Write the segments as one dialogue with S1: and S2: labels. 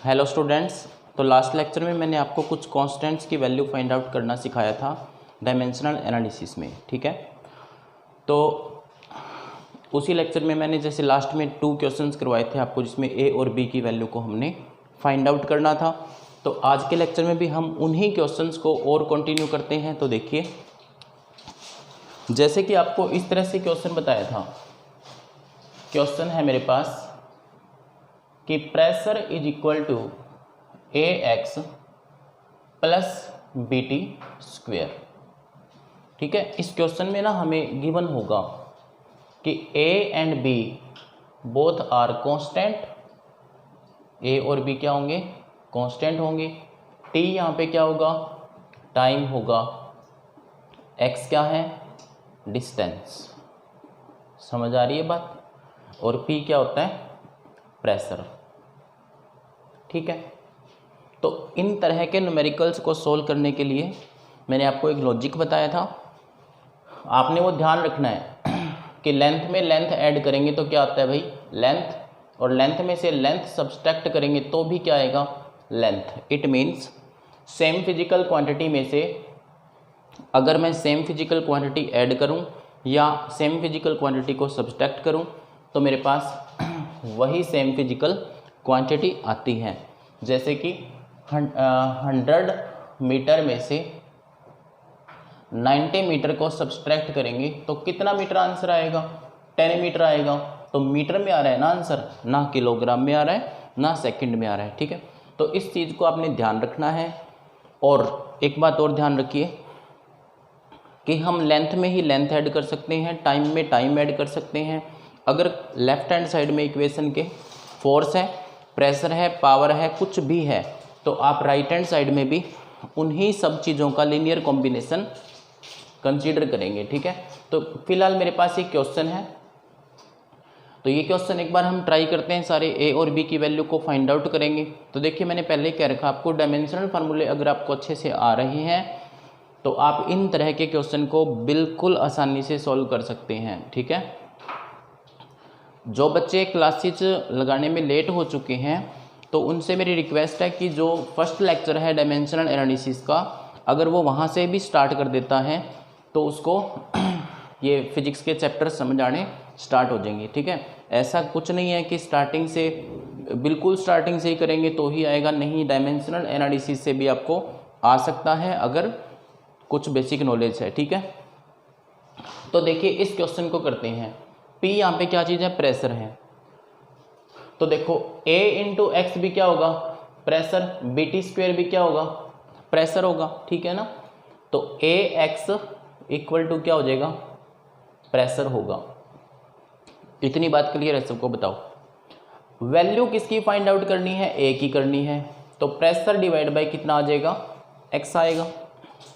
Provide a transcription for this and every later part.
S1: Hello students. तो last lecture में मैंने आपको कुछ कांस्टेंट्स की वैल्यू फाइंड आउट करना सिखाया था डायमेंशनल एनालिसिस में, ठीक है। तो उसी लेक्चर में मैंने जैसे लास्ट में 2 क्वेश्चंस करवाए थे आपको, जिसमें ए और बी की वैल्यू को हमने फाइंड आउट करना था। तो आज के लेक्चर में भी हम उन्हीं क्वेश्चंस को और कंटिन्यू करते हैं। तो देखिए, जैसे कि आपको इस तरह से क्वेश्चन बताया था, क्वेश्चन है मेरे पास कि pressure is equal to a x plus b t square, ठीक है। इस क्वेश्चन में ना हमें गिवन होगा कि A and B both are constant, A और बी क्या होंगे, कांस्टेंट होंगे। टी यहाँ पे क्या होगा, टाइम होगा। एक्स क्या है, डिस्टेंस। समझ आ रही है बात। और पी क्या होता है, प्रेशर, ठीक है। तो इन तरह के न्यूमेरिकल्स को सोल्व करने के लिए मैंने आपको एक लॉजिक बताया था। आपने वो ध्यान रखना है कि लेंथ में लेंथ ऐड करेंगे तो क्या आता है भाई, लेंथ, और लेंथ में से लेंथ सब्सट्रैक्ट करेंगे तो भी क्या आएगा, length. It means same physical quantity में से अगर मैं सेम फिजिकल क्वांटिटी ऐड करूं या सेम फिजिकल क्वांटिटी को सब्सट्रैक्ट करूं तो मेरे पास वही सेम फिजिकल क्वांटिटी आती है। जैसे कि 100 मीटर में से 90 मीटर को सब्सट्रैक्ट करेंगे तो कितना मीटर आंसर आएगा, 10 मीटर आएगा। तो मीटर में आ रहा है ना आंसर, ना किलोग्राम में आ रहा है, ना सेकंड में आ रहा है, ठीक है। तो इस चीज़ को आपने ध्यान रखना है। और एक बात और ध्यान रखिए कि हम लेंथ में ही लेंथ ऐड कर सकते हैं, टाइम में टाइम ऐड कर सकते हैं। अगर लेफ्ट हैंड साइड में इक्वेशन के फोर्स है, प्रेशर है, पावर है, कुछ भी है, तो आप राइट हैंड साइड में भी उन्हीं सब चीज़ों का लीनियर कॉम्बिनेशन कंसीडर करेंगे, ठीक है। तो फिलहाल मेरे पास एक क्वेश्चन है, तो ये क्वेश्चन एक बार हम ट्राई करते हैं, सारे ए और बी की वैल्यू को फाइंड आउट करेंगे। तो देखिए, मैंने पहले ही कह रखा आपको, डायमेंशनल फार्मूले अगर आपको अच्छे से आ रहे हैं तो आप इन तरह के क्वेश्चन को बिल्कुल आसानी से सॉल्व कर सकते हैं, ठीक है। जो बच्चे क्लासेज लगाने में लेट हो चुके हैं तो उनसे मेरी रिक्वेस्ट है कि जो फर्स्ट लेक्चर है डायमेंशनल एनालिसिस का, अगर वो वहाँ से भी स्टार्ट कर देता है तो उसको ये फिजिक्स के चैप्टर समझ आने स्टार्ट हो जाएंगे, ठीक है। ऐसा कुछ नहीं है कि स्टार्टिंग से, बिल्कुल स्टार्टिंग से ही करेंगे तो ही आएगा, नहीं। डायमेंशनल एनालिसिस से भी आपको आ सकता है अगर कुछ बेसिक नॉलेज है, ठीक है। तो देखिए, इस क्वेश्चन को करते हैं। P यहाँ पे क्या चीज़ है, प्रेशर है। तो देखो A इंटू एक्स भी क्या होगा, प्रेशर, BT स्क्वेयर भी क्या होगा, प्रेशर होगा, ठीक है ना। तो AX इक्वल टू क्या हो जाएगा, प्रेशर होगा। इतनी बात क्लियर है सबको, बताओ वैल्यू किसकी फाइंड आउट करनी है, A की करनी है। तो प्रेशर डिवाइड बाय कितना आ जाएगा, X आएगा,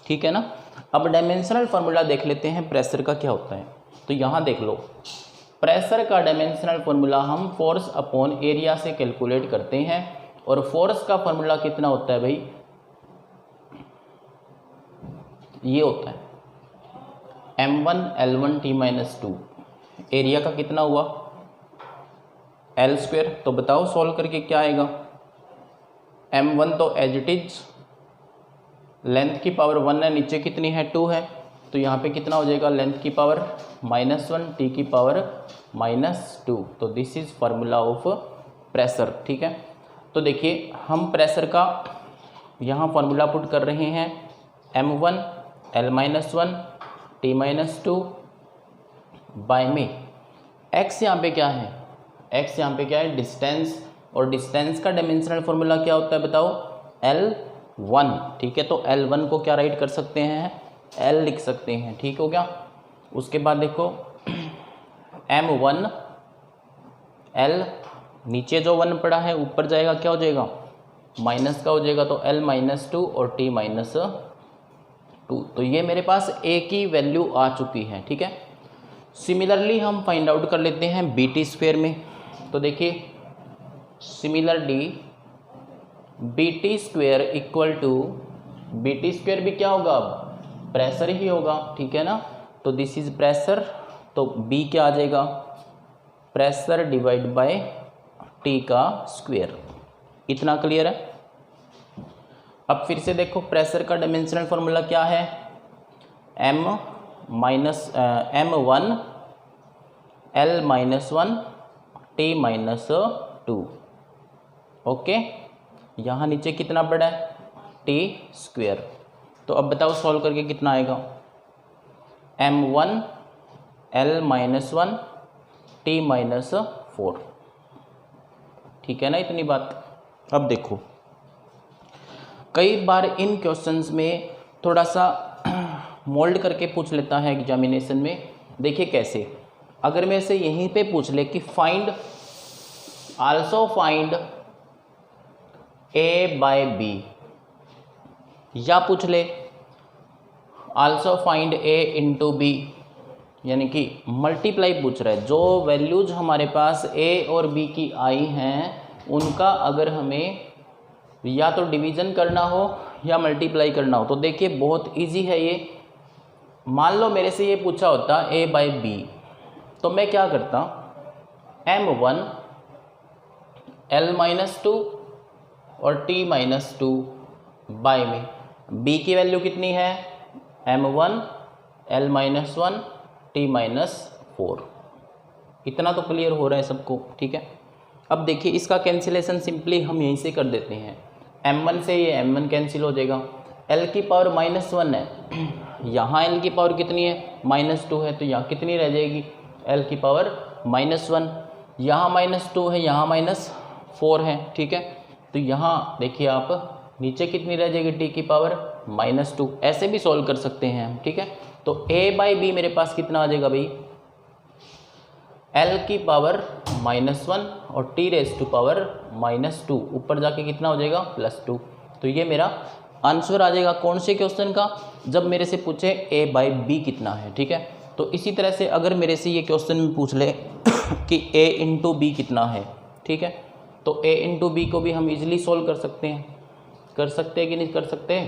S1: ठीक है ना। अब डायमेंशनल फार्मूला देख लेते हैं प्रेशर का क्या होता है। तो यहाँ देख लो, प्रेशर का डायमेंशनल फार्मूला हम फोर्स अपॉन एरिया से कैलकुलेट करते हैं। और फोर्स का फार्मूला कितना होता है भाई, ये होता है m1 L1 T-2। एरिया का कितना हुआ, L स्क्वेयर। तो बताओ सॉल्व करके क्या आएगा, m1 तो एज इट इज, लेंथ की पावर 1 है, नीचे कितनी है, 2 है। तो यहाँ पे कितना हो जाएगा, लेंथ की पावर -1, टी की पावर -2। तो this is formula of pressure, ठीक है। तो देखिए, हम प्रेशर का यहाँ फार्मूला पुट कर रहे हैं, m1 L-1 T-2 बाय में x यहाँ पे क्या है, x यहाँ पे क्या है, डिस्टेंस। और डिस्टेंस का डायमेंशनल फार्मूला क्या होता है बताओ, L1, ठीक है। तो L1 को क्या राइट कर सकते हैं, L लिख सकते हैं, ठीक हो गया। उसके बाद देखो m1 L, नीचे जो 1 पड़ा है ऊपर जाएगा, क्या हो जाएगा, माइनस का हो जाएगा। तो L-2 और T-2। तो ये मेरे पास A की वैल्यू आ चुकी है, ठीक है। सिमिलरली हम फाइंड आउट कर लेते हैं BT स्क्वेयर में। तो देखिए, similarly BT square equal to, BT square भी क्या होगा, प्रेशर ही होगा, ठीक है ना। तो दिस इज प्रेशर, तो B क्या आ जाएगा, प्रेशर डिवाइड बाय टी का स्क्वायर। इतना क्लियर है। अब फिर से देखो प्रेशर का डायमेंशनल फॉर्मूला क्या है, m1 L-1 T-2। ओके, यहाँ नीचे कितना पड़ा है, T²। तो अब बताओ सॉल्व करके कितना आएगा, m1 L-1 T-4। ठीक है ना इतनी बात। अब देखो कई बार इन क्वेश्चंस में थोड़ा सा मोल्ड करके पूछ लेता है एग्जामिनेशन में। देखिए कैसे, अगर मैं से यहीं पे पूछ ले कि find also find A by B, या पूछ ले also find A into B, यानी कि मल्टीप्लाई पूछ रहा है। जो वैल्यूज हमारे पास A और B की आई हैं उनका अगर हमें या तो डिवीज़न करना हो या मल्टीप्लाई करना हो, तो देखिए बहुत इजी है ये। मान लो मेरे से ये पूछा होता A बाई B, तो मैं क्या करता, m1 L-2 और T-2 बाई में B की वैल्यू कितनी है, m1 L-1 T-4। इतना तो क्लियर हो रहा है सबको, ठीक है। अब देखिए इसका कैंसिलेशन सिंपली हम यहीं से कर देते हैं। m1 से ये m1 कैंसिल हो जाएगा, l की पावर -1 है, यहाँ l की पावर कितनी है, -2 है, तो यहाँ कितनी रह जाएगी, l की पावर -1। यहाँ -2 है, यहाँ -4 है, ठीक है। तो यहाँ देखिए आप नीचे कितनी रह जाएगी, t की पावर -2। ऐसे भी सॉल्व कर सकते हैं हम, ठीक है। तो a बाई b मेरे पास कितना आ जाएगा भाई, l की पावर -1 और t रेज़ टू पावर -2, ऊपर जाके कितना हो जाएगा, +2। तो ये मेरा आंसर आ जाएगा कौन से क्वेश्चन का, जब मेरे से पूछे a बाई b कितना है, ठीक है। तो इसी तरह से अगर मेरे से ये क्वेश्चन में पूछ ले कि a इंटू बी कितना है, ठीक है, तो a इंटू बी को भी हम इजीली सॉल्व कर सकते हैं। कर सकते हैं कि नहीं कर सकते,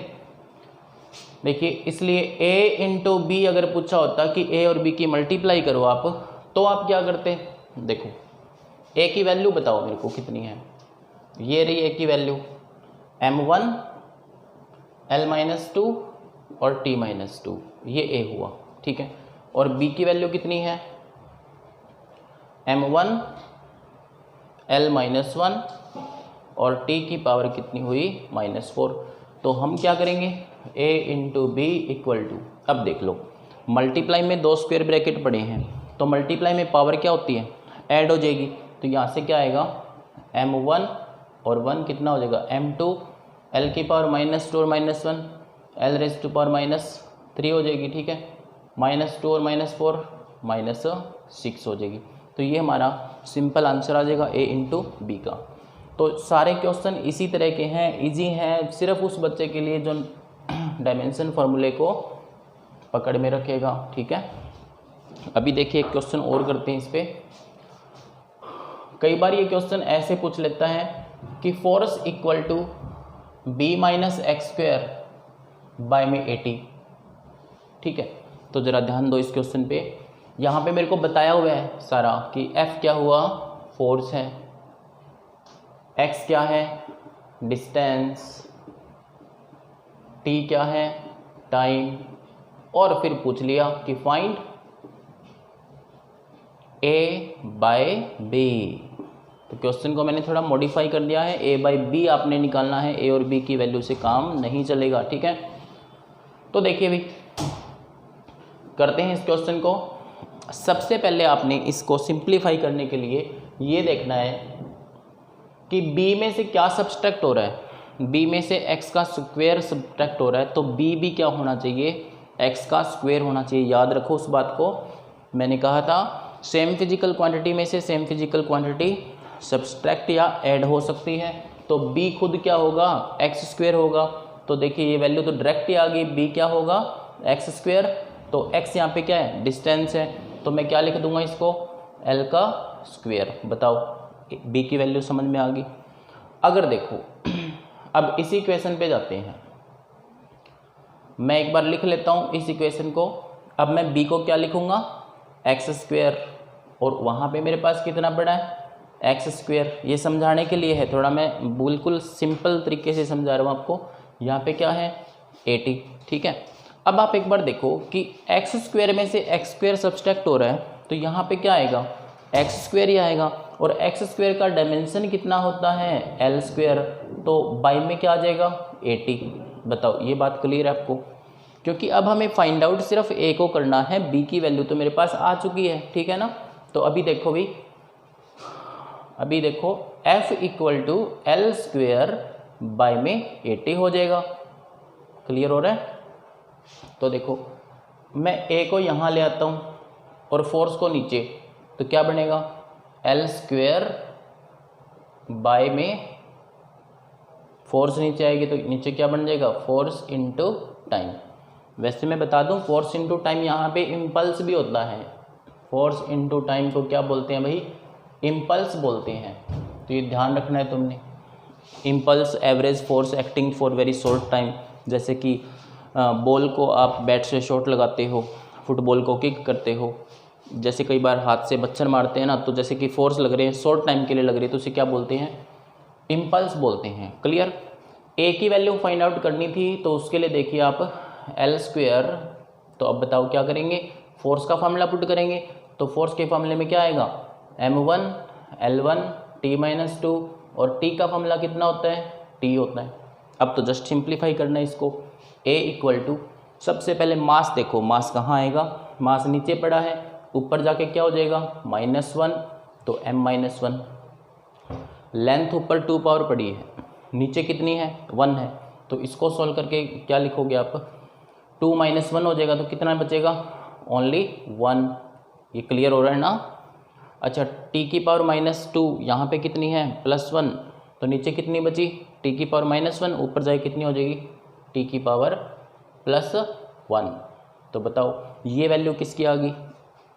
S1: देखिए इसलिए a इंटू बी अगर पूछा होता कि a और b की मल्टीप्लाई करो आप, तो आप क्या करते, देखो a की वैल्यू बताओ मेरे को कितनी है, ये रही a की वैल्यू m1 L-2 और T-2, ये a हुआ, ठीक है। और b की वैल्यू कितनी है, m1 L-1 और t की पावर कितनी हुई, -4। तो हम क्या करेंगे, a into b equal to, अब देख लो मल्टीप्लाई में 2 स्क्वायर ब्रैकेट पड़े हैं, तो मल्टीप्लाई में पावर क्या होती है, ऐड हो जाएगी। तो यहाँ से क्या आएगा, m1 और 1 कितना हो जाएगा, m2, l की पावर -2 और -1, l रेज़ टू पावर -3 हो जाएगी, ठीक है। -2 और -4 -6 हो जाएगी। तो ये हमारा सिंपल आंसर आ जाएगा a इंटू बी का। तो सारे क्वेश्चन इसी तरह के हैं, इजी हैं, सिर्फ उस बच्चे के लिए जो डायमेंशन फार्मूले को पकड़ में रखेगा, ठीक है। अभी देखिए एक क्वेश्चन और करते हैं इस पर। कई बार ये क्वेश्चन ऐसे पूछ लेता है कि force equal to b minus x square by में 80, ठीक है। तो ज़रा ध्यान दो इस क्वेश्चन पे। यहाँ पे मेरे को बताया हुआ है सारा कि f क्या हुआ, फोर्स है, x क्या है, डिस्टेंस, t क्या है, टाइम, और फिर पूछ लिया कि फाइंड a बाय b। तो क्वेश्चन को मैंने थोड़ा मॉडिफाई कर दिया है, a बाई b आपने निकालना है, a और b की वैल्यू से काम नहीं चलेगा, ठीक है। तो देखिए भी करते हैं इस क्वेश्चन को। सबसे पहले आपने इसको सिंप्लीफाई करने के लिए ये देखना है कि b में से क्या सब्सट्रैक्ट हो रहा है, b में से x का स्क्वायर सब्सट्रैक्ट हो रहा है, तो b भी क्या होना चाहिए, x का स्क्वायर होना चाहिए। याद रखो उस बात को, मैंने कहा था सेम फिजिकल क्वांटिटी में से सेम फिजिकल क्वांटिटी सब्सट्रैक्ट या ऐड हो सकती है। तो b खुद क्या होगा, एक्स स्क्वायर होगा। तो देखिए ये वैल्यू तो डायरेक्ट ही आ गई, b क्या होगा, एक्स स्क्वायर। तो x यहाँ पे क्या है, डिस्टेंस है, तो मैं क्या लिख दूंगा इसको, l का स्क्वायर। बताओ b की वैल्यू समझ में आ गई। अगर देखो अब इसी इक्वेशन पे जाते हैं, मैं एक बार लिख लेता हूँ इस इक्वेशन को। अब मैं b को क्या लिखूँगा, एक्स स्क्वायर, और वहाँ पे मेरे पास कितना पड़ा है, एक्स स्क्वेयर, ये समझाने के लिए है, थोड़ा मैं बिल्कुल सिंपल तरीके से समझा रहा हूँ आपको। यहाँ पे क्या है 80, ठीक है। अब आप एक बार देखो कि एक्स स्क्वेयर में से एक्स स्क्वेयर सब्सट्रैक्ट हो रहा है, तो यहाँ पे क्या आएगा एक्स स्क्वेयर ही आएगा, और एक्स स्क्वेयर का डायमेंशन कितना होता है एल स्क्वेयर, तो बाई में क्या आ जाएगा 80। बताओ ये बात क्लियर है आपको? क्योंकि अब हमें फाइंड आउट सिर्फ ए को करना है, बी की वैल्यू तो मेरे पास आ चुकी है, ठीक है ना। तो अभी देखो भाई, अभी देखो f equal to l square by में 80 हो जाएगा। क्लियर हो रहा है? तो देखो मैं a को यहाँ ले आता हूँ और फोर्स को नीचे, तो क्या बनेगा एल स्क्वेयर बाय में फोर्स नीचे आएगी, तो नीचे क्या बन जाएगा फोर्स इंटू टाइम। वैसे मैं बता दूं फोर्स इंटू टाइम यहाँ पे इम्पल्स भी होता है, फोर्स इंटू टाइम को क्या बोलते हैं भाई इम्पल्स बोलते हैं, तो ये ध्यान रखना है तुमने। Impulse average force acting for very short time, जैसे कि बॉल को आप बैट से शॉट लगाते हो, फुटबॉल को किक करते हो, जैसे कई बार हाथ से बच्चर मारते हैं ना, तो जैसे कि फोर्स लग रहे हैं शॉर्ट टाइम के लिए लग रही है, तो उसे क्या बोलते हैं इम्पल्स बोलते हैं। क्लियर? ए की वैल्यू फाइंड आउट करनी थी, तो उसके लिए देखिए आप एल स्क्वेयर, तो अब बताओ क्या करेंगे फोर्स का फार्मूला पुट करेंगे, तो फोर्स के फार्मूले में क्या आएगा m1 L1 T-2, और T का फार्मूला कितना होता है T होता है। अब तो जस्ट सिंप्लीफाई करना है इसको। A इक्वल टू सबसे पहले मास, देखो मास कहाँ आएगा, मास नीचे पड़ा है, ऊपर जाके क्या हो जाएगा -1, तो m-1। लेंथ ऊपर 2 पावर पड़ी है, नीचे कितनी है 1 है, तो इसको सॉल्व करके क्या लिखोगे आप 2 - 1 हो जाएगा, तो कितना बचेगा ओनली 1। ये क्लियर हो रहा है ना? अच्छा t की पावर -2 यहाँ पे कितनी है +1, तो नीचे कितनी बची t की पावर -1, ऊपर जाए कितनी हो जाएगी t की पावर +1। तो बताओ ये वैल्यू किसकी आ गई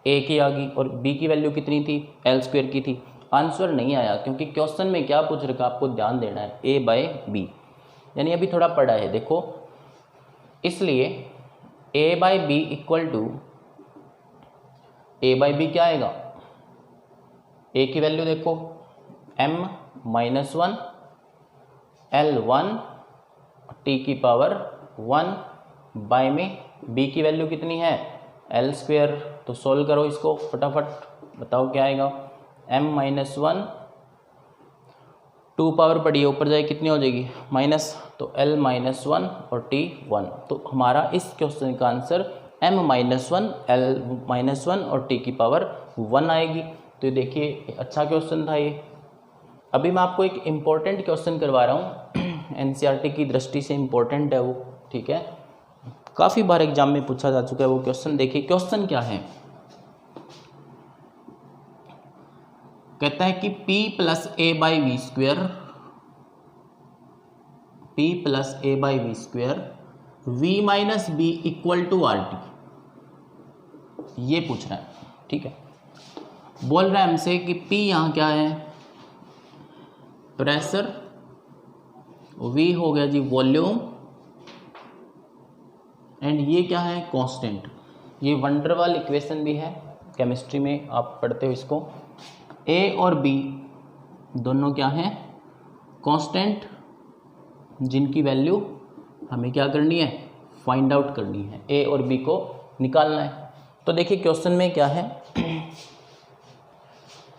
S1: a की आ गई, और b की वैल्यू कितनी थी एल स्क्वेयर की थी। आंसर नहीं आया क्योंकि क्वेश्चन में क्या पूछ रखा आपको ध्यान देना है a/b, यानी अभी थोड़ा पढ़ा है देखो, इसलिए a/b इक्वल टू a/b क्या आएगा a की वैल्यू देखो m-1 L1 t की पावर 1 बाय में b की वैल्यू कितनी है एल स्क्वेयर, तो सोल्व करो इसको फटाफट, बताओ क्या आएगा m-1 2 पावर पड़ी है, ऊपर जाए कितनी हो जाएगी माइनस, तो l-1 और t 1। तो हमारा इस क्वेश्चन का आंसर m-1 l-1 और t की पावर 1 आएगी। तो देखिए अच्छा क्वेश्चन था ये। अभी मैं आपको एक इम्पोर्टेंट क्वेश्चन करवा रहा हूँ, एनसीईआरटी की दृष्टि से इम्पोर्टेंट है वो, ठीक है, काफ़ी बार एग्जाम में पूछा जा चुका है वो क्वेश्चन। देखिए क्वेश्चन क्या है, कहता है कि p + a/v स्क्वेयर, p + a/v स्क्वेयर v - b equal to RT, ये पूछ रहा है, ठीक है। बोल रहा है हमसे कि p यहाँ क्या है प्रेशर, v हो गया जी वॉल्यूम, एंड ये क्या है कांस्टेंट। ये वंडरवाल इक्वेशन भी है, केमिस्ट्री में आप पढ़ते हो इसको। a और b दोनों क्या हैं कांस्टेंट, जिनकी वैल्यू हमें क्या करनी है फाइंड आउट करनी है, a और b को निकालना है। तो देखिए क्वेश्चन में क्या है,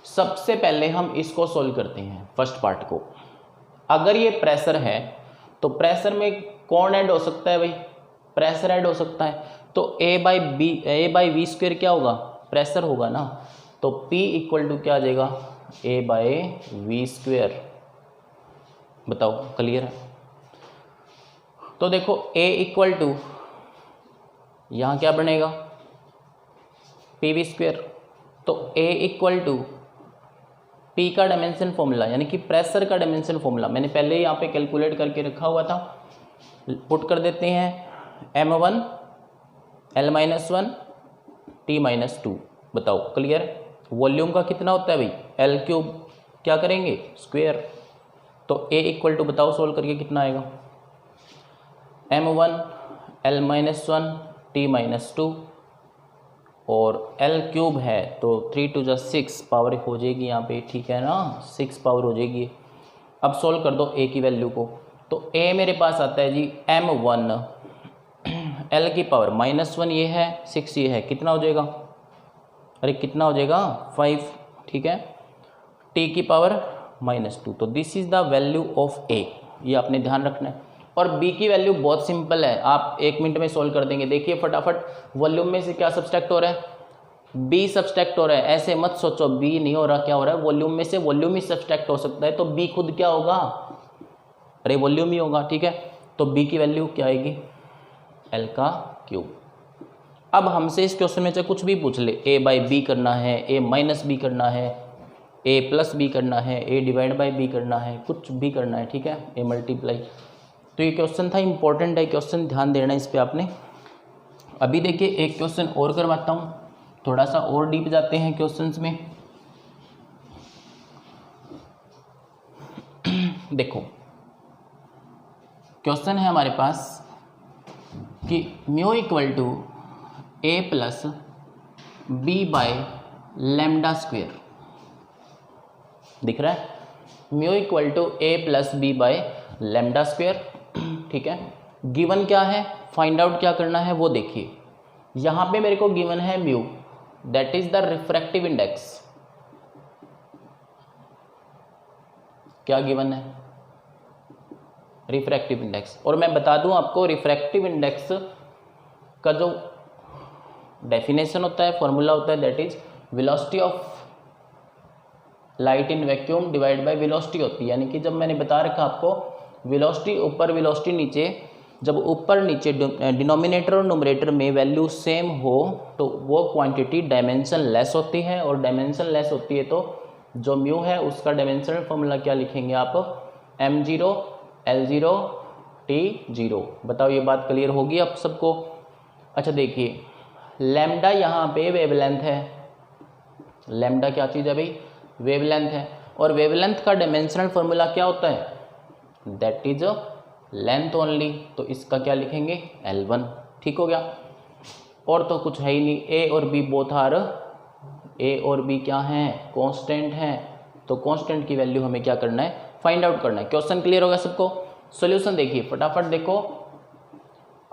S1: सबसे पहले हम इसको सोल्व करते हैं फर्स्ट पार्ट को। अगर ये प्रेशर है तो प्रेशर में कौन ऐड हो सकता है भाई, प्रेशर ऐड हो सकता है, तो a/v स्क्वेयर क्या होगा प्रेशर होगा ना, तो p इक्वल टू क्या आ जाएगा a/v स्क्वेयर। बताओ क्लियर है? तो देखो a इक्वल टू यहाँ क्या बनेगा pv स्क्वेयर, तो a इक्वल टू p का डायमेंशन फॉर्मूला, यानी कि प्रेशर का डायमेंशन फॉर्मूला मैंने पहले ही यहाँ पे कैलकुलेट करके रखा हुआ था, पुट कर देते हैं m1 l-1 t-2। बताओ क्लियर? वॉल्यूम का कितना होता है भाई l³ क्या करेंगे स्क्वेयर, तो a इक्वल टू बताओ सोल्व करके कितना आएगा m1 l-1 t-2 और L क्यूब है तो 3 टू 6 पावर हो जाएगी यहाँ पे, ठीक है ना, 6 पावर हो जाएगी। अब सोल्व कर दो A की वैल्यू को, तो A मेरे पास आता है जी m1, L की पावर -1 ये है, 6 ये है, कितना हो जाएगा, अरे कितना हो जाएगा 5, ठीक है, T की पावर -2। तो this is the value of A, ये आपने ध्यान रखना है। और B की वैल्यू बहुत सिंपल है, आप 1 मिनट में सोल्व कर देंगे। देखिए फटाफट, वॉल्यूम में से क्या सब्सट्रैक्ट हो रहा है, B सब्सट्रैक्ट हो रहा है। ऐसे मत सोचो B नहीं हो रहा, क्या हो रहा है, वॉल्यूम में से वॉल्यूम ही सब्सट्रैक्ट हो सकता है, तो B खुद क्या होगा, अरे वॉल्यूम ही होगा, ठीक है। तो B की वैल्यू क्या आएगी, L का क्यूब। अब हमसे इस क्वेश्चन में से कुछ भी पूछ ले, A/B करना है, A-B करना है, A+B करना है, A/B करना है, कुछ भी करना है, ठीक है, A मल्टीप्लाई। तो ये क्वेश्चन था, इंपॉर्टेंट है क्वेश्चन, ध्यान देना इस पे आपने। अभी देखिए एक क्वेश्चन और करवाता हूँ, थोड़ा सा और डीप जाते हैं क्वेश्चंस में। देखो क्वेश्चन है हमारे पास कि म्यू इक्वल टू A+B/λ², दिख रहा है, म्यू इक्वल टू A+B/λ², ठीक है। गिवन क्या है, फाइंड आउट क्या करना है वो देखिए। यहाँ पे मेरे को गिवन है mu, that is the refractive index. क्या गिवन है, रिफ्रैक्टिव इंडेक्स। और मैं बता दूं आपको, रिफ्रैक्टिव इंडेक्स का जो डेफिनेशन होता है, फॉर्मूला होता है, that is velocity of light in vacuum divide by velocity होती है। यानी कि जब मैंने बता रखा आपको, वेलोसिटी ऊपर वेलोसिटी नीचे, जब ऊपर नीचे डिनोमिनेटर और न्यूमरेटर में वैल्यू सेम हो तो वो क्वांटिटी डायमेंशन लेस होती है, और डायमेंशन लेस होती है तो जो म्यू है उसका डायमेंशनल फॉर्मूला क्या लिखेंगे आप, m0 L0 T0। बताओ ये बात क्लियर होगी आप सबको। अच्छा देखिए, लैम्डा यहाँ पे वेवलेंथ है, लैम्डा क्या चीज़ है भाई, वेवलेंथ है, और वेवलेंथ का डायमेंशनल फॉर्मूला क्या होता है, दैट इज लेंथ ओनली, तो इसका क्या लिखेंगे L1, ठीक हो गया। और तो कुछ है ही नहीं, A और B बोथ आर, A और B क्या हैं, कांस्टेंट हैं, तो कांस्टेंट की वैल्यू हमें क्या करना है, फाइंड आउट करना है। क्वेश्चन क्लियर होगा सबको। सॉल्यूशन देखिए फटाफट, देखो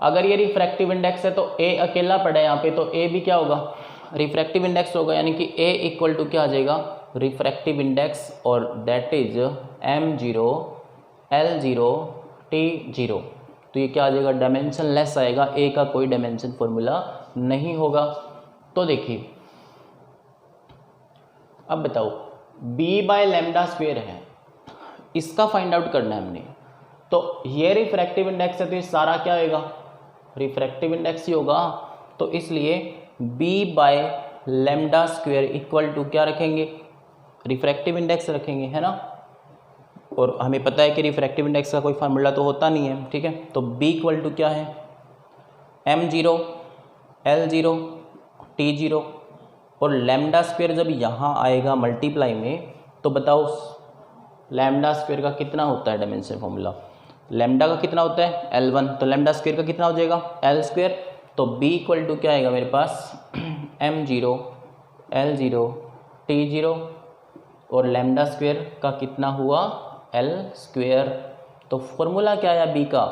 S1: अगर ये रिफ्रैक्टिव इंडेक्स है तो A अकेला पड़ा है यहाँ पे, तो A भी क्या होगा, रिफ्रैक्टिव इंडेक्स होगा, यानी कि A इक्वल टू क्या आ जाएगा, रिफ्रैक्टिव इंडेक्स, और that is m0 L0 T0। तो ये क्या आ जाएगा, डायमेंशन लेस आएगा, A का कोई डायमेंशन फॉर्मूला नहीं होगा। तो देखिए अब बताओ, B/λ² है, इसका फाइंड आउट करना है हमने। तो ये रिफ्रैक्टिव इंडेक्स है तो ये सारा क्या होगा, रिफ्रैक्टिव इंडेक्स ही होगा। तो इसलिए B/λ² इक्वल टू क्या रखेंगे, रिफ्रैक्टिव इंडेक्स रखेंगे, है ना। और हमें पता है कि रिफ्रैक्टिव इंडेक्स का कोई फार्मूला तो होता नहीं है, ठीक है। तो B इक्वल टू क्या है, m0 L0 T0, और λ² जब यहाँ आएगा मल्टीप्लाई में, तो बताओ λ² का कितना होता है डायमेंशन फॉर्मूला, लैम्डा का कितना होता है L1, तो λ² का कितना हो जाएगा L²। तो B इक्वल टू क्या आएगा मेरे पास, m0 L0 T0, और λ² का कितना हुआ L²। तो फॉर्मूला क्या आया B का,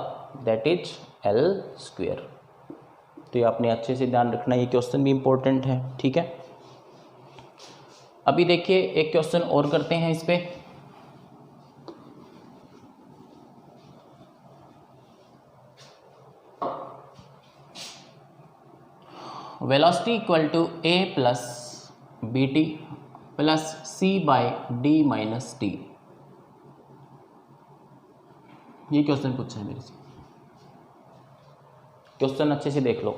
S1: दैट इज L²। तो ये आपने अच्छे से ध्यान रखना, ये क्वेश्चन भी इंपॉर्टेंट है, ठीक है। अभी देखिए एक क्वेश्चन और करते हैं इस पे। Velocity equal to A+BT plus C/D - T, ये क्वेश्चन पूछा है मेरे से, क्वेश्चन अच्छे से देख लो।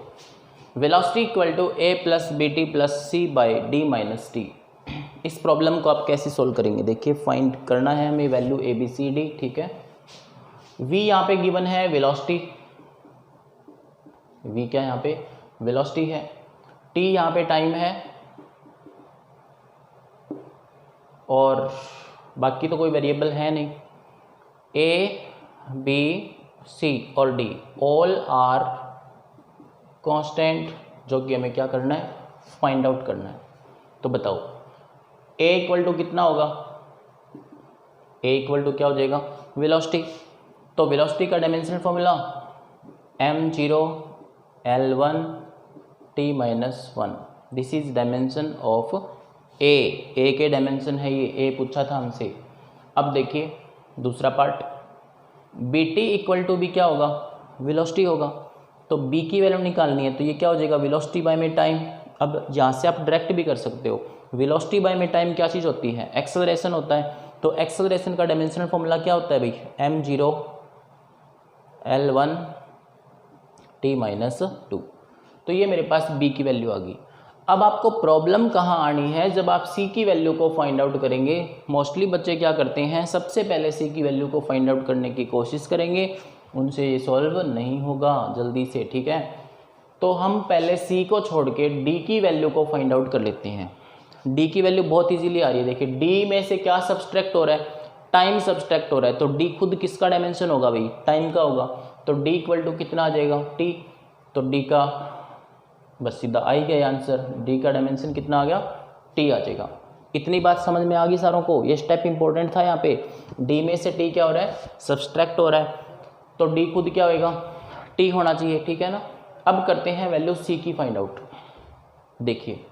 S1: Velocity equal to A+BT plus C/D - T, इस प्रॉब्लम को आप कैसे सोल्व करेंगे, देखिए फाइंड करना है हमें वैल्यू ABCD, ठीक है। V यहाँ पे गिवन है वेलोसिटी, V क्या यहाँ पे वेलोसिटी है, T यहाँ पे टाइम है, और बाकी तो कोई वेरिएबल है नहीं। A, B, C और D ऑल आर कांस्टेंट, जो कि हमें क्या करना है, फाइंड आउट करना है। तो बताओ a इक्वल टू कितना होगा, a इक्वल टू क्या हो जाएगा, वेलोसिटी। तो वेलोसिटी का dimensional formula m0 L1 t-1, this is dimension of a के डायमेंशन है ये, a पूछा था हमसे। अब देखिए दूसरा पार्ट, bt इक्वल टू भी क्या होगा, वेलोसिटी होगा। तो b की वैल्यू निकालनी है, तो ये क्या हो जाएगा, वेलोसिटी बाय में टाइम। अब यहाँ से आप डायरेक्ट भी कर सकते हो, वेलोसिटी बाय में टाइम क्या चीज़ होती है, एक्सेलरेशन होता है। तो एक्सेलरेशन का डायमेंशनल फॉर्मूला क्या होता है भाई, m0 L1 t-2। तो ये मेरे पास b की वैल्यू आ गई। अब आपको प्रॉब्लम कहाँ आनी है, जब आप c की वैल्यू को फाइंड आउट करेंगे। मोस्टली बच्चे क्या करते हैं, सबसे पहले c की वैल्यू को फाइंड आउट करने की कोशिश करेंगे, उनसे ये सॉल्व नहीं होगा जल्दी से, ठीक है। तो हम पहले c को छोड़ के d की वैल्यू को फाइंड आउट कर लेते हैं। d की वैल्यू बहुत इजीली आ रही है, देखिए d में से क्या सब्सट्रैक्ट हो रहा है, टाइम सब्सट्रैक्ट हो रहा है। तो d खुद किसका डायमेंशन होगा भाई, टाइम का होगा। तो d इक्वल टू कितना आ जाएगा, t। तो d का बस सीधा आ ही गया आंसर, d का डायमेंशन कितना आ गया, t आ जाएगा। इतनी बात समझ में आ गई सारों को, ये स्टेप इंपॉर्टेंट था यहाँ पे। d में से t क्या हो रहा है, सब्सट्रैक्ट हो रहा है, तो d खुद क्या होएगा, t होना चाहिए, ठीक है ना। अब करते हैं वैल्यू c की फाइंड आउट। देखिए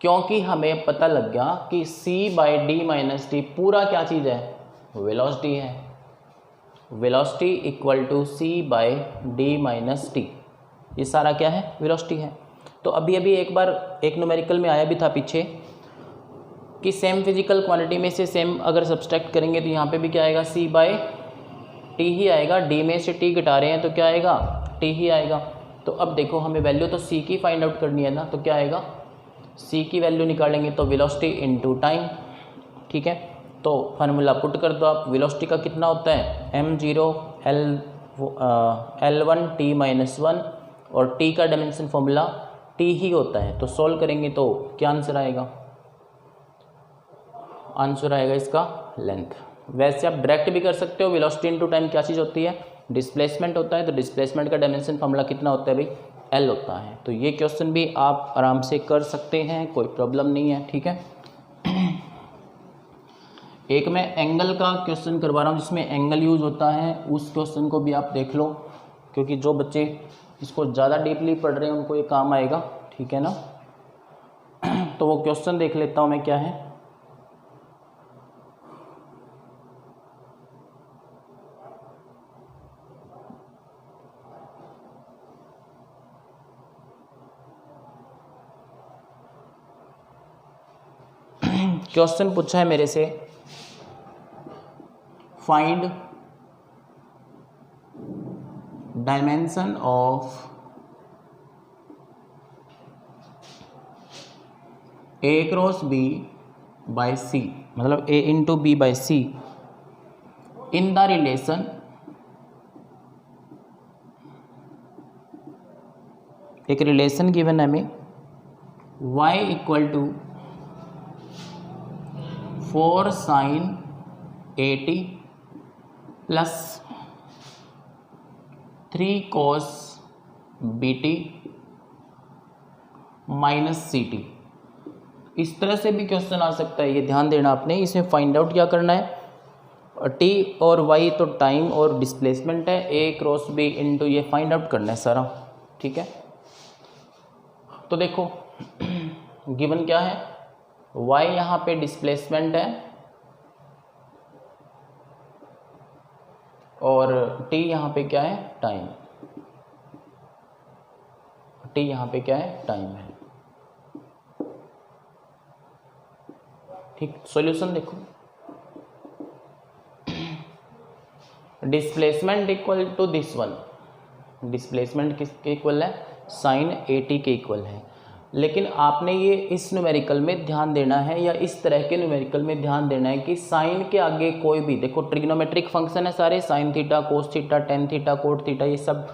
S1: क्योंकि हमें पता लग गया कि c by d minus t पूरा क्या चीज़ है, वेलोसिटी है। Velocity equal to c by d minus t, ये सारा क्या है, वेलोसिटी है। तो अभी एक बार एक न्यूमेरिकल में आया भी था पीछे कि सेम फिजिकल क्वांटिटी में से सेम अगर सब्सट्रैक्ट करेंगे तो यहाँ पे भी क्या आएगा, c बाई टी ही आएगा। d में से t घटा रहे हैं तो क्या आएगा, t ही आएगा। तो अब देखो हमें वैल्यू तो c की फाइंड आउट करनी है ना, तो क्या आएगा, c की वैल्यू निकालेंगे तो वेलोसिटी इनटू टाइम, ठीक है। तो फार्मूला पुट कर दो आप, वेलोसिटी का कितना होता है, m0 L1 t-1 और t का डायमेंशन फॉर्मूला t ही होता है। तो सॉल्व करेंगे तो क्या आंसर आएगा, आंसर आएगा इसका लेंथ। वैसे आप डायरेक्ट भी कर सकते हो, वेलोसिटी इनटू टाइम क्या चीज़ होती है, डिस्प्लेसमेंट होता है। तो डिस्प्लेसमेंट का डायमेंशन फॉर्मूला कितना होता है भाई, L होता है। तो ये क्वेश्चन भी आप आराम से कर सकते हैं, कोई प्रॉब्लम नहीं है, ठीक है। एक मैं एंगल का क्वेश्चन करवा रहा हूँ जिसमें एंगल यूज होता है, उस क्वेश्चन को भी आप देख लो, क्योंकि जो बच्चे इसको ज़्यादा डीपली पढ़ रहे हैं उनको ये काम आएगा, ठीक है ना। तो वो क्वेश्चन देख लेता हूँ मैं क्या है। क्वेश्चन पूछा है मेरे से, find dimension of a cross b by c, मतलब a into b by c in the relation एक रिलेशन गिवन है हमें y equal to 4 sin 80 plus 3 cos bt minus c t. इस तरह से भी क्वेश्चन आ सकता है, ये ध्यान देना आपने। इसमें फाइंड आउट क्या करना है, t और y तो टाइम और डिस्प्लेसमेंट है, a क्रॉस b इंटू ये फाइंड आउट करना है सारा, ठीक है। तो देखो गिवन क्या है, y यहाँ पे डिस्प्लेसमेंट है और t यहाँ पे क्या है, टाइम। t यहाँ पे क्या है, टाइम है, ठीक। सॉल्यूशन देखो, displacement equal to this one, displacement किसके इक्वल है, साइन 80 के इक्वल है। लेकिन आपने ये इस न्यूमेरिकल में ध्यान देना है, या इस तरह के न्यूमेरिकल में ध्यान देना है कि साइन के आगे कोई भी, देखो ट्रिग्नोमेट्रिक फंक्शन है सारे, sine theta, cos theta, tan theta, cot theta, ये सब।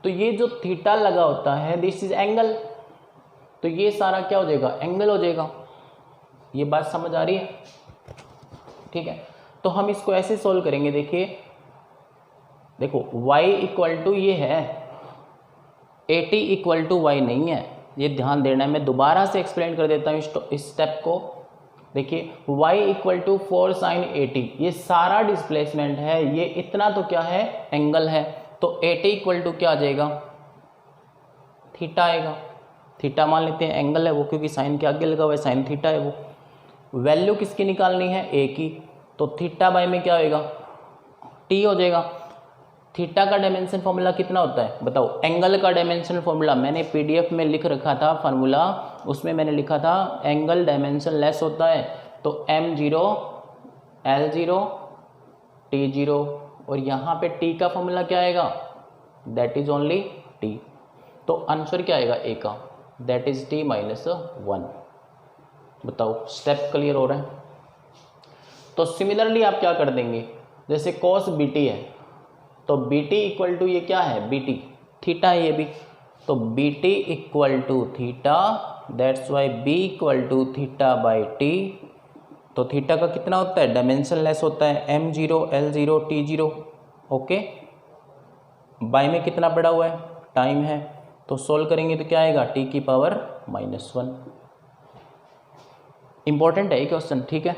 S1: तो ये जो थीटा लगा होता है दिस इज एंगल, तो ये सारा क्या हो जाएगा, एंगल हो जाएगा। ये बात समझ आ रही है, ठीक है। तो हम इसको ऐसे सोल्व करेंगे, देखिए देखो y इक्वल टू ये है 80 इक्वल टू वाई नहीं है, ये ध्यान देना है। मैं दोबारा से एक्सप्लेन कर देता हूँ इस स्टेप को। देखिए y इक्वल टू 4 sin 80, ये सारा डिस्प्लेसमेंट है, ये इतना तो क्या है, एंगल है। तो 80 इक्वल टू क्या आ जाएगा, थीटा आएगा। थीटा मान लेते हैं, एंगल है वो, क्योंकि साइन के आगे लगा हुआ है, साइन थीटा है वो। वैल्यू किसकी निकालनी है, ए की। तो थीटा बाई में क्या होएगा, टी हो जाएगा। थीटा का डायमेंशन फॉर्मूला कितना होता है बताओ, एंगल का डायमेंशन फॉर्मूला मैंने पीडीएफ में लिख रखा था फार्मूला, उसमें मैंने लिखा था एंगल डायमेंशन लेस होता है तो m0 l0 t0, और यहाँ पे t का फॉर्मूला क्या आएगा, दैट इज ओनली t। तो आंसर क्या आएगा a का, दैट इज t -1। बताओ स्टेप क्लियर हो रहा है। तो सिमिलरली आप क्या कर देंगे, जैसे cos bt है तो bt इक्वल टू ये क्या है, bt थीटा है ये भी, तो bt equal to theta, that's why b equal to theta by t। तो थीटा का कितना होता है, डायमेंशन लेस होता है, m0 l0 t0, okay. By में कितना पड़ा हुआ है, टाइम है, तो सोल्व करेंगे तो क्या आएगा, t की पावर -1। इंपॉर्टेंट है ये क्वेश्चन, ठीक है।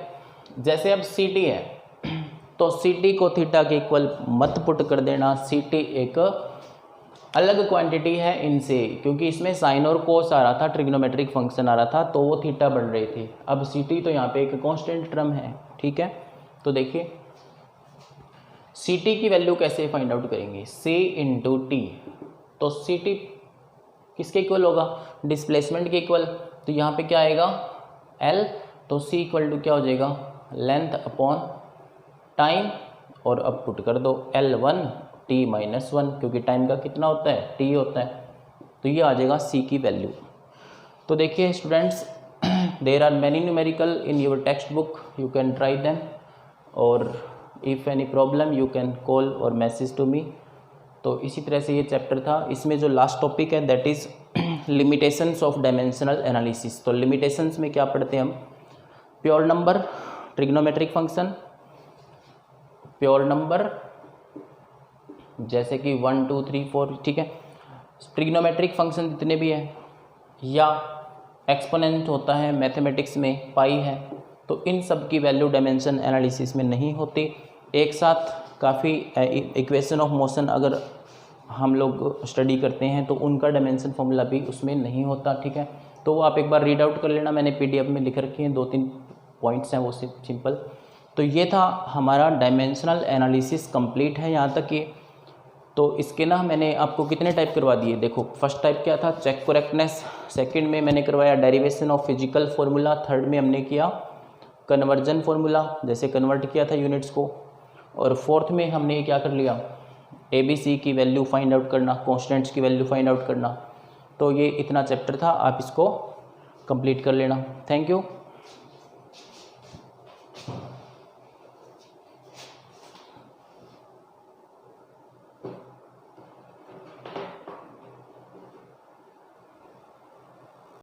S1: जैसे अब ct है तो ct को थीटा के इक्वल मत पुट कर देना, ct एक अलग क्वांटिटी है इनसे, क्योंकि इसमें साइन और कोस आ रहा था, ट्रिग्नोमेट्रिक फंक्शन आ रहा था, तो वो थीटा बन रहे थे। अब ct तो यहाँ पे एक कांस्टेंट टर्म है, ठीक है। तो देखिए ct की वैल्यू कैसे फाइंड आउट करेंगे, c इंटू टी। तो ct किसके इक्वल होगा, डिस्प्लेसमेंट के इक्वल। तो यहाँ पे क्या आएगा, l, तो c इक्वल टू क्या हो जाएगा, लेंथ अपॉन टाइम, और अब पुट कर दो L1 t -1, क्योंकि टाइम का कितना होता है, t होता है। तो ये आ जाएगा c की वैल्यू। तो देखिए students, there are many numerical in your text book, you can try them, और if any problem you can call और मैसेज टू मी। तो इसी तरह से ये चैप्टर था। इसमें जो लास्ट टॉपिक है that is limitations of dimensional analysis. तो लिमिटेशंस में क्या पढ़ते हैं हम, pure number, trigonometric function, pure number जैसे कि 1 2 3 4, ठीक है। ट्रिग्नोमेट्रिक फंक्शन जितने भी हैं, या एक्सपोनेंट होता है मैथमेटिक्स में, पाई है, तो इन सब की वैल्यू डायमेंशन एनालिसिस में नहीं होती। एक साथ काफ़ी इक्वेशन ऑफ मोशन अगर हम लोग स्टडी करते हैं तो उनका डायमेंशन फॉर्मूला भी उसमें नहीं होता, ठीक है। तो वो आप एक बार रीड आउट कर लेना, मैंने पीडीएफ में लिख रखी हैं, 2-3 पॉइंट्स हैं वो सिंपल। तो ये था हमारा डायमेंशनल एनालिसिस कंप्लीट है यहाँ तक ये। तो इसके ना मैंने आपको कितने टाइप करवा दिए, देखो फर्स्ट टाइप क्या था, चेक करेक्टनेस, सेकंड में मैंने करवाया derivation of physical formula, third में हमने किया कन्वर्जन फार्मूला, जैसे कन्वर्ट किया था यूनिट्स को, और फोर्थ में हमने क्या कर लिया, ABC की वैल्यू फाइंड आउट करना, कॉन्स्टेंट्स की वैल्यू फाइंड आउट करना। तो ये इतना चैप्टर था, आप इसको कंप्लीट कर लेना। Thank you.